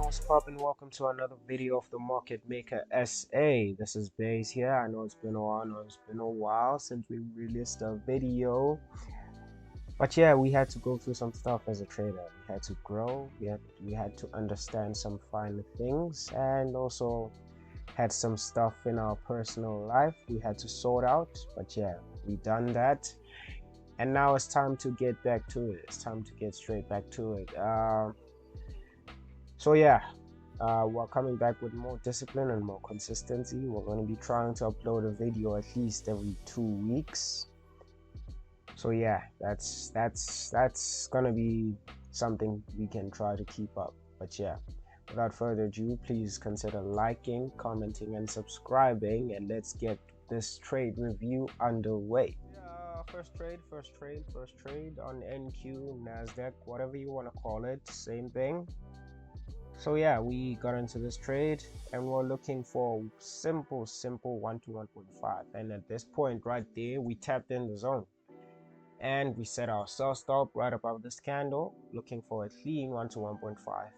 what's poppin'? Welcome to another video of the Market Maker SA. This is Baze here. I know it's been a while since we released a video. But yeah, we had to go through some stuff as a trader. We had to grow, we had to understand some finer things, and also had some stuff in our personal life we had to sort out. But yeah, we done that. And now it's time to get back to it. It's time to get straight back to it. So yeah, we're coming back with more discipline and more consistency. We're going to be trying to upload a video at least every 2 weeks. So yeah, that's gonna be something we can try to keep up. But yeah, without further ado, please consider liking, commenting, and subscribing, and let's get this trade review underway. First trade on NQ, NASDAQ, whatever you want to call it, same thing. So yeah, we got into this trade and we're looking for simple 1 to 1.5, and at this point right there we tapped in the zone and we set our sell stop right above this candle, looking for a clean 1 to 1.5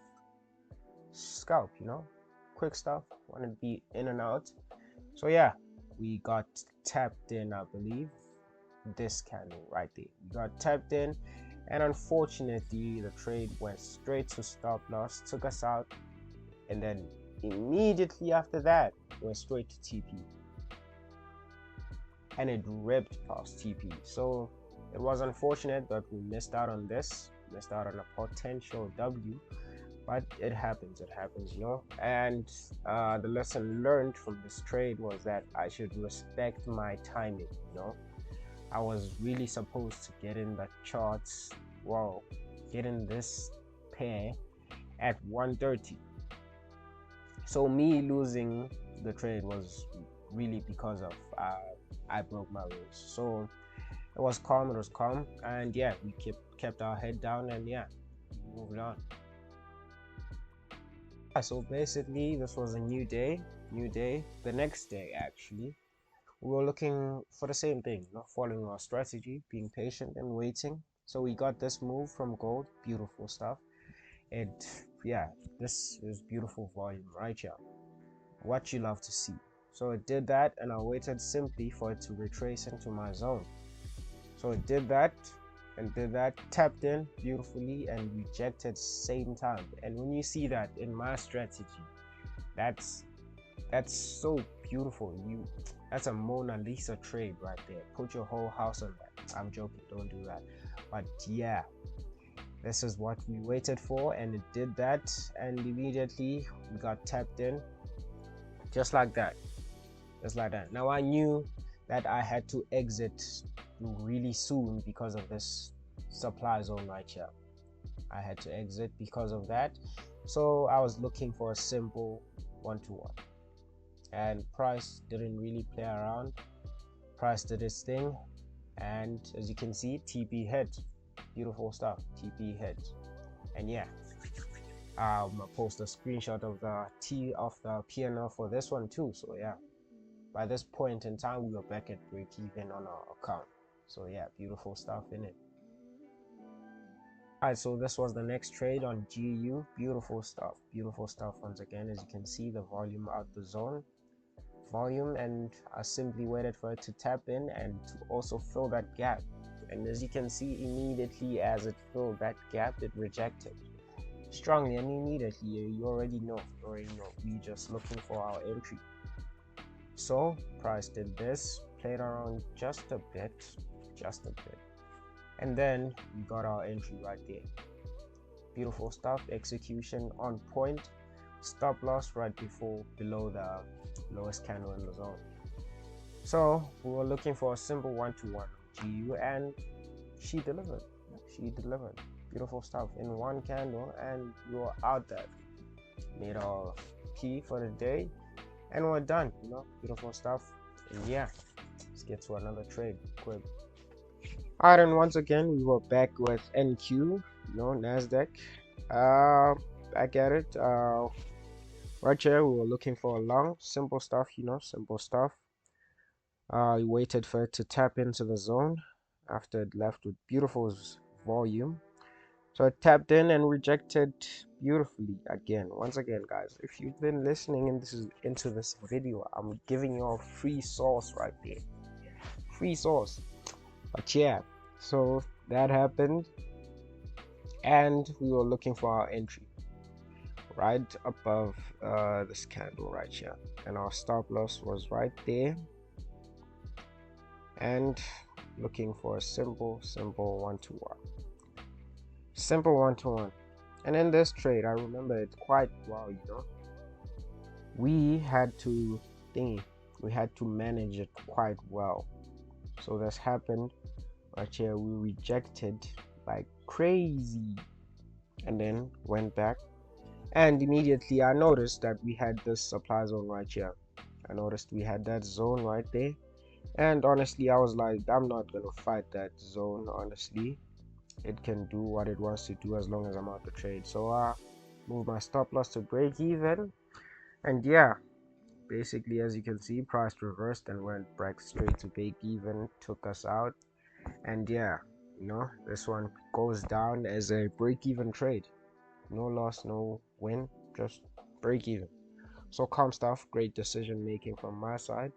scalp, quick stuff, want to be in and out. So yeah, we got tapped in, I believe this candle right there, we got tapped in, and unfortunately the trade went straight to stop loss, took us out, and then immediately after that went straight to TP, and it ripped past TP. So it was unfortunate that we missed out on this, missed out on a potential W, but it happens, and the lesson learned from this trade was that I should respect my timing. I was really supposed to get in the charts, get in this pair at 130. So me losing the trade was really because of I broke my rules. So it was calm, and yeah, we kept our head down, and yeah, we moved on. So basically this was a new day. The next day actually, we were looking for the same thing, following our strategy, being patient and waiting. So we got this move from gold, beautiful stuff. This is beautiful volume right here, what you love to see. So it did that, and I waited simply for it to retrace into my zone. So it did that and tapped in beautifully and rejected same time. And when you see that in my strategy, that's so beautiful. That's a Mona Lisa trade right there. Put your whole house on that. I'm joking, don't do that. But yeah, this is what we waited for, and it did that, and immediately we got tapped in, just like that. Now I knew that I had to exit really soon because of this supply zone right here. I had to exit because of that. So I was looking for a simple 1-to-1. And price didn't really play around. Price did its thing, and as you can see, TP hit. Beautiful stuff, TP hit. And yeah, I'm gonna post a screenshot of the PNL for this one too. So yeah, by this point in time we were back at break even on our account. So yeah, beautiful stuff in it. Alright, so this was the next trade on GU. Beautiful stuff once again. As you can see, the volume out the zone, and I simply waited for it to tap in and to also fill that gap. And as you can see, immediately as it filled that gap, it rejected strongly, and immediately you already know, we just looking for our entry. So price did this, played around just a bit, and then we got our entry right there. Beautiful stuff, execution on point, stop loss right below the lowest candle in the zone. So we were looking for a simple 1-to-1 GU, and she delivered. Beautiful stuff in one candle, and we were out there, made our key for the day, and we're done. Beautiful stuff. And yeah, let's get to another trade quick. Alright, and once again we were back with NQ, NASDAQ. Back at it. Right here we were looking for a long, simple stuff. We waited for it to tap into the zone after it left with beautiful volume. So it tapped in and rejected beautifully again. Once again, guys, if you've been listening into this video, I'm giving you a free sauce right there. Free sauce. But yeah, so that happened, and we were looking for our entry right above this candle right here, and our stop loss was right there, and looking for a simple one-to-one, simple one-to-one. And in this trade, I remember it quite well, we had to manage it quite well. So this happened right here. We rejected like crazy and then went back, and immediately I noticed that we had this supply zone right here. I noticed we had that zone right there, and honestly I was like, I'm not gonna fight that zone. Honestly, it can do what it wants to do as long as I'm out the trade. So I moved my stop loss to break even, and yeah, basically as you can see, price reversed and went back straight to break even, took us out. And yeah, this one goes down as a break even trade. No loss, no win, just break even. So calm stuff, great decision making from my side.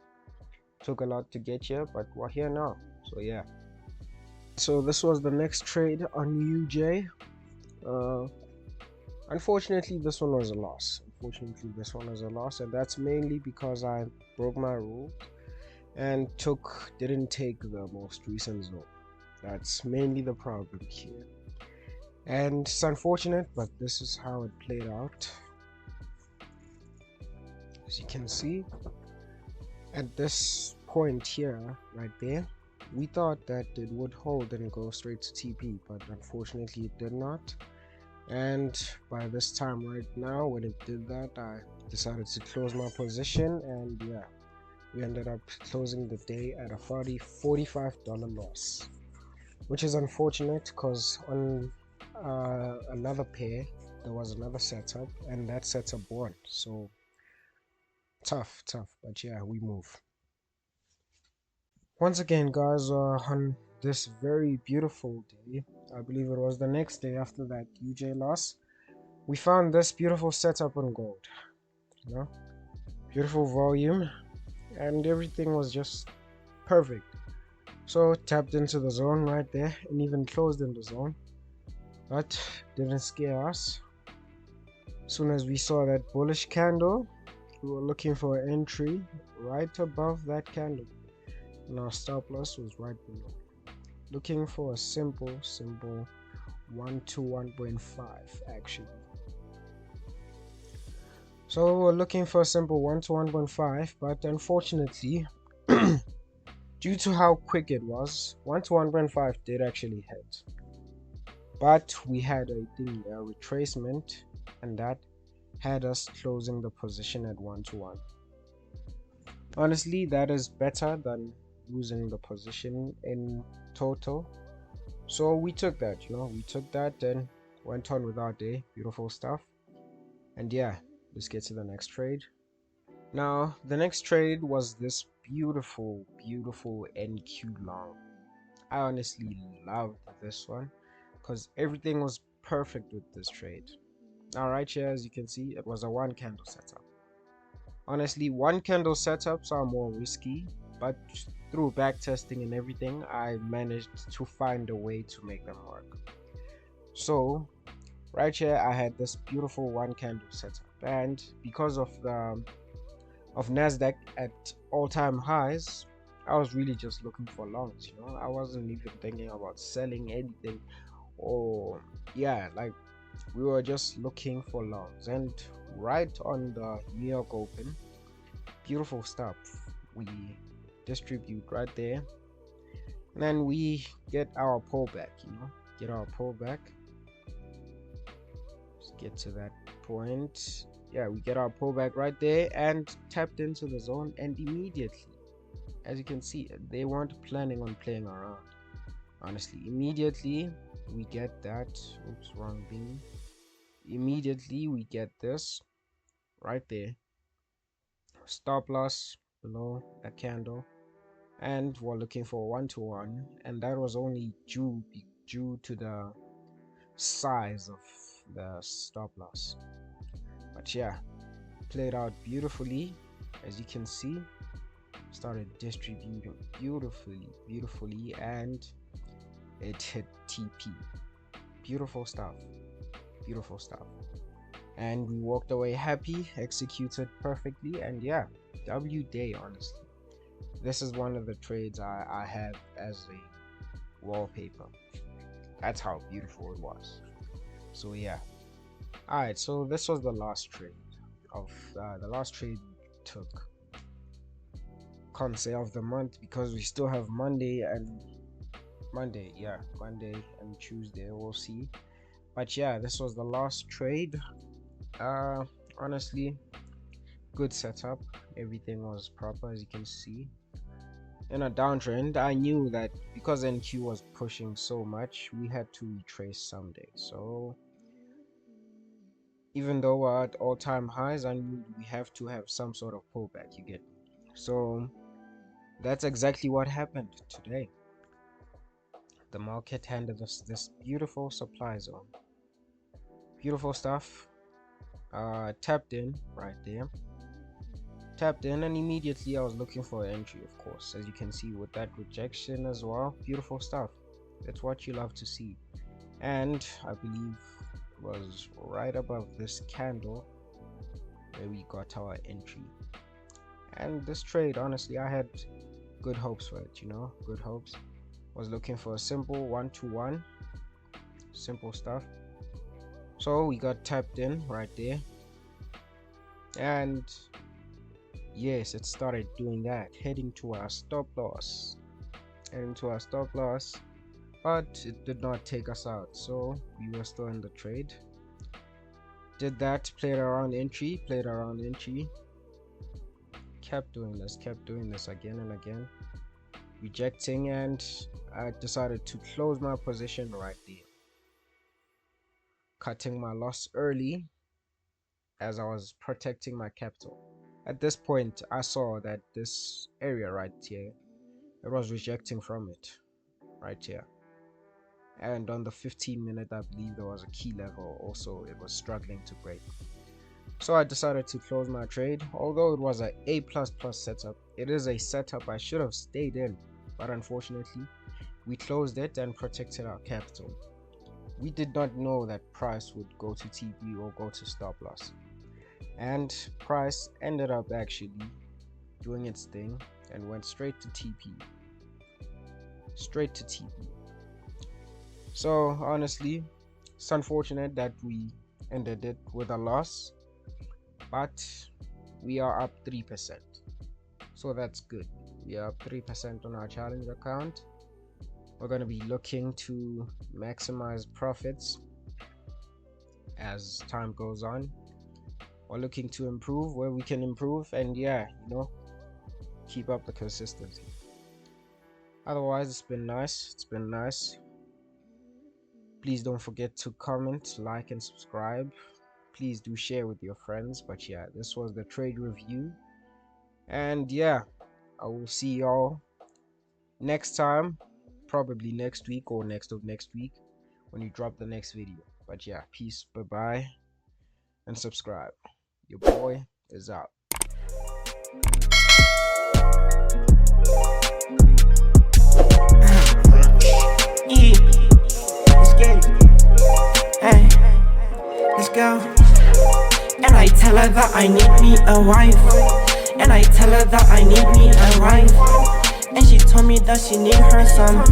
Took a lot to get here, but we're here now. So yeah, so this was the next trade on UJ. Unfortunately this one was a loss. And that's mainly because I broke my rule and didn't take the most recent zone. That's mainly the problem here, and it's unfortunate, but this is how it played out. As you can see, at this point here right there, we thought that it would hold and go straight to TP, but unfortunately it did not. And by this time right now, when it did that, I decided to close my position, and yeah, we ended up closing the day at a $45 loss, which is unfortunate because on another pair there was another setup, and that setup won. So tough, but yeah, we move. Once again, guys, on this very beautiful day, I believe it was the next day after that UJ loss, we found this beautiful setup on gold. Beautiful volume, and everything was just perfect. So tapped into the zone right there and even closed in the zone, but didn't scare us. As soon as we saw that bullish candle, we were looking for an entry right above that candle, and our stop loss was right below. Looking for a simple 1 to 1.5 actually. So we're looking for a simple 1 to 1.5, but unfortunately, due to how quick it was, 1 to 1.5 did actually hit. But we had a retracement, and that had us closing the position at 1 to 1. Honestly, that is better than losing the position in total. So we took that, and went on with our day. Beautiful stuff. And yeah, let's get to the next trade. Now, the next trade was this beautiful NQ long. I honestly loved this one because everything was perfect with this trade. Now, right here, as you can see, it was a one candle setup. Honestly, one candle setups are more risky, but through back testing and everything, I managed to find a way to make them work. So right here, I had this beautiful one candle setup, and because of NASDAQ at all-time highs, I was really just looking for longs. I wasn't even thinking about selling anything, or yeah, like we were just looking for longs. And right on the New York Open, beautiful stuff, we distribute right there, and then we get our pullback. Let's get to that point. Yeah, we get our pullback right there and tapped into the zone, and immediately, as you can see, they weren't planning on playing around. Honestly, immediately we get that. Oops, wrong bean. Immediately we get this right there. Stop loss below that candle, and we're looking for 1 to 1, and that was only due to the size of the stop loss. But yeah, played out beautifully. As you can see, started distributing beautifully, and it hit TP. Beautiful stuff. And we walked away happy, executed perfectly, and yeah, W day. Honestly, this is one of the trades I have as a wallpaper. That's how beautiful it was. So yeah, all right, so this was the last trade of the last trade we took. Can't say of the month because we still have Monday and Tuesday, we'll see. But yeah, this was the last trade. Honestly, good setup, everything was proper. As you can see, in a downtrend, I knew that because NQ was pushing so much, we had to retrace someday. So even though we're at all-time highs, I knew we have to have some sort of pullback, you get me? So that's exactly what happened today. The market handed us this beautiful supply zone. Beautiful stuff. Tapped in right there. Tapped in, and immediately I was looking for an entry, of course, as you can see with that rejection as well. Beautiful stuff. That's what you love to see. And I believe it was right above this candle where we got our entry. And this trade, honestly, I had good hopes for it, good hopes. Was looking for a simple 1-to-1, simple stuff. So we got tapped in right there, and yes, it started doing that, heading to our stop loss, but it did not take us out, so we were still in the trade. Did that, played around entry, kept doing this again and again, rejecting, and I decided to close my position right there, cutting my loss early as I was protecting my capital. At this point, I saw that this area right here, it was rejecting from it right here, and on the 15-minute, I believe there was a key level also it was struggling to break. So I decided to close my trade. Although it was a A++ setup, it is a setup I should have stayed in, but unfortunately we closed it and protected our capital. We did not know that price would go to TP or go to stop loss, and price ended up actually doing its thing and went straight to TP. So honestly, it's unfortunate that we ended it with a loss, but we are up 3%, so that's good. We are up 3% on our challenge account. We're going to be looking to maximize profits as time goes on. We're looking to improve where we can improve, and yeah, keep up the consistency. Otherwise, it's been nice. Please don't forget to comment, like, and subscribe. Please do share with your friends. But yeah, this was the trade review, and yeah, I will see y'all next time, probably next week or next week when you drop the next video. But yeah, peace, bye bye, and subscribe. Your boy is out. Hey, let's go. And I tell her that I need me a wife. And she told me that she need her son.